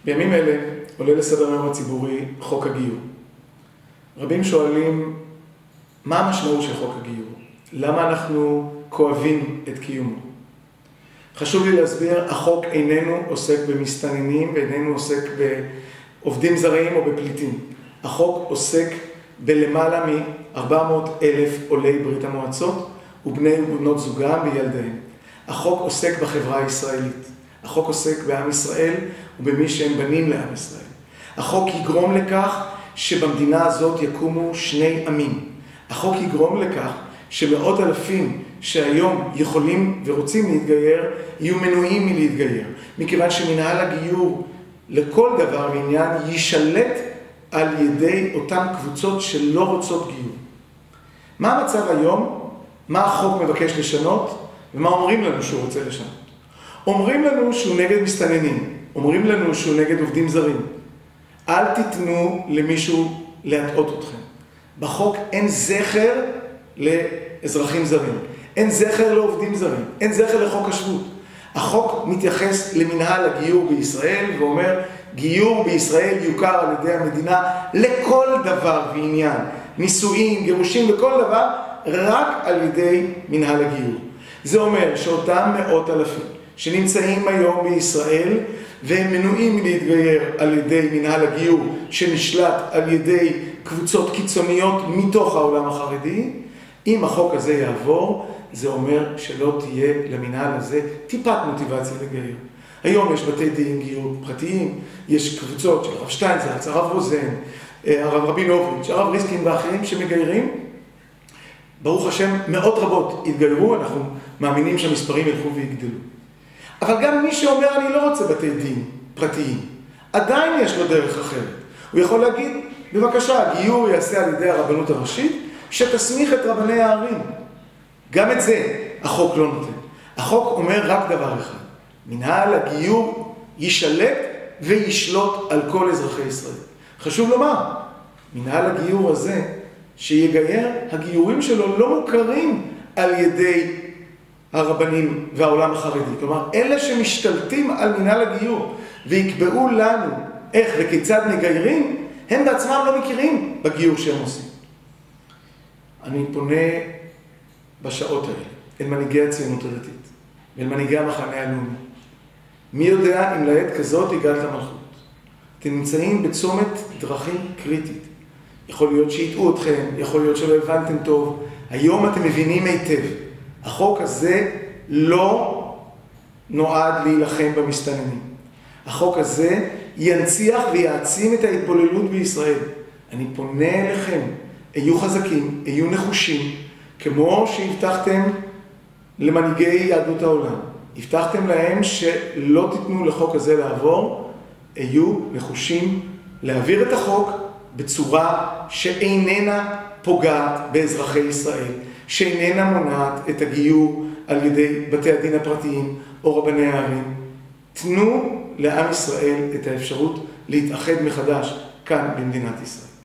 בימים אלה עולה לסדר היום הציבורי חוק הגיור. רבים שואלים, מה המשמעות של חוק הגיור? למה אנחנו כואבים את קיומו? חשוב לי להסביר, החוק איננו עוסק במסתננים ואיננו עוסק בעובדים זרים או בפליטים. החוק עוסק בלמעלה מ-400,000 עולי ברית המועצות ובני ובנות זוגם וילדיהם. החוק עוסק בחברה הישראלית. החוק עוסק בעם ישראל ובמי שהם בנים לעם ישראל. החוק יגרום לכך שבמדינה הזאת יקומו שני עמים. החוק יגרום לכך שמאות אלפים שהיום יכולים ורוצים להתגייר, יהיו מנועים מלהתגייר. מכיוון שמנהל הגיור לכל דבר ועניין יישלט על ידי אותן קבוצות שלא רוצות גיור. מה המצב היום? מה החוק מבקש לשנות? ומה אומרים לנו שהוא רוצה לשנות? אומרים לנו שהוא נגד מסתננים. אומרים לנו שהוא נגד עובדים זרים. אל תיתנו למישהו להטעות אתכם. בחוק אין זכר לאזרחים זרים. אין זכר לעובדים זרים. אין זכר לחוק השבות. החוק מתייחס למנהל הגיור בישראל ואומר, גיור בישראל יוכר על ידי המדינה לכל דבר ועניין. נישואים, גירושים וכל דבר, רק על ידי מנהל הגיור. זה אומר שאותם מאות אלפים שנמצאים היום בישראל והם מנועים להתגייר על ידי מנהל הגיור שנשלט על ידי קבוצות קיצוניות מתוך העולם החרדי, אם החוק הזה יעבור, זה אומר שלא תהיה למנהל הזה טיפת מוטיבציה לגייר. היום יש בתי דין גיור פרטיים, יש קבוצות של הרב שטיינזלץ, הרב רוזן, הרב רבינוביץ', הרב ריסקין ואחרים שמגיירים. ברוך השם, מאות רבות התגיירו, אנחנו מאמינים שהמספרים ילכו ויגדלו. אבל גם מי שאומר אני לא רוצה בתי דין פרטיים, עדיין יש לו דרך אחרת. הוא יכול להגיד, בבקשה, הגיור יעשה על ידי הרבנות הראשית, שתסמיך את רבני הערים. גם את זה החוק לא נותן. החוק אומר רק דבר אחד, מנהל הגיור יישלט וישלוט על כל אזרחי ישראל. חשוב לומר, מנהל הגיור הזה שיגייר, הגיורים שלו לא מוכרים על ידי הרבנים והעולם החרדי. כלומר, אלה שמשתלטים על מנהל הגיור ויקבעו לנו איך וכיצד מגיירים, הם בעצמם לא מכירים בגיור שהם עושים. אני פונה בשעות האלה אל מנהיגי הציונות הדתית ואל מנהיגי המחנה הלאומי. מי יודע אם לעת כזאת הגעת למלכות? אתם נמצאים בצומת דרכים קריטית. יכול להיות שיטעו אתכם, יכול להיות שלא הבנתם טוב. היום אתם מבינים היטב. החוק הזה לא נועד להילחם במסתננים. החוק הזה ינציח ויעצים את ההתבוללות בישראל. אני פונה אליכם, היו חזקים, היו נחושים, כמו שהבטחתם למנהיגי יהדות העולם. הבטחתם להם שלא תיתנו לחוק הזה לעבור, היו נחושים להעביר את החוק בצורה שאיננה פוגעת באזרחי ישראל, שאיננה מונעת את הגיור על ידי בתי הדין הפרטיים או רבני הערים. תנו לעם ישראל את האפשרות להתאחד מחדש כאן במדינת ישראל.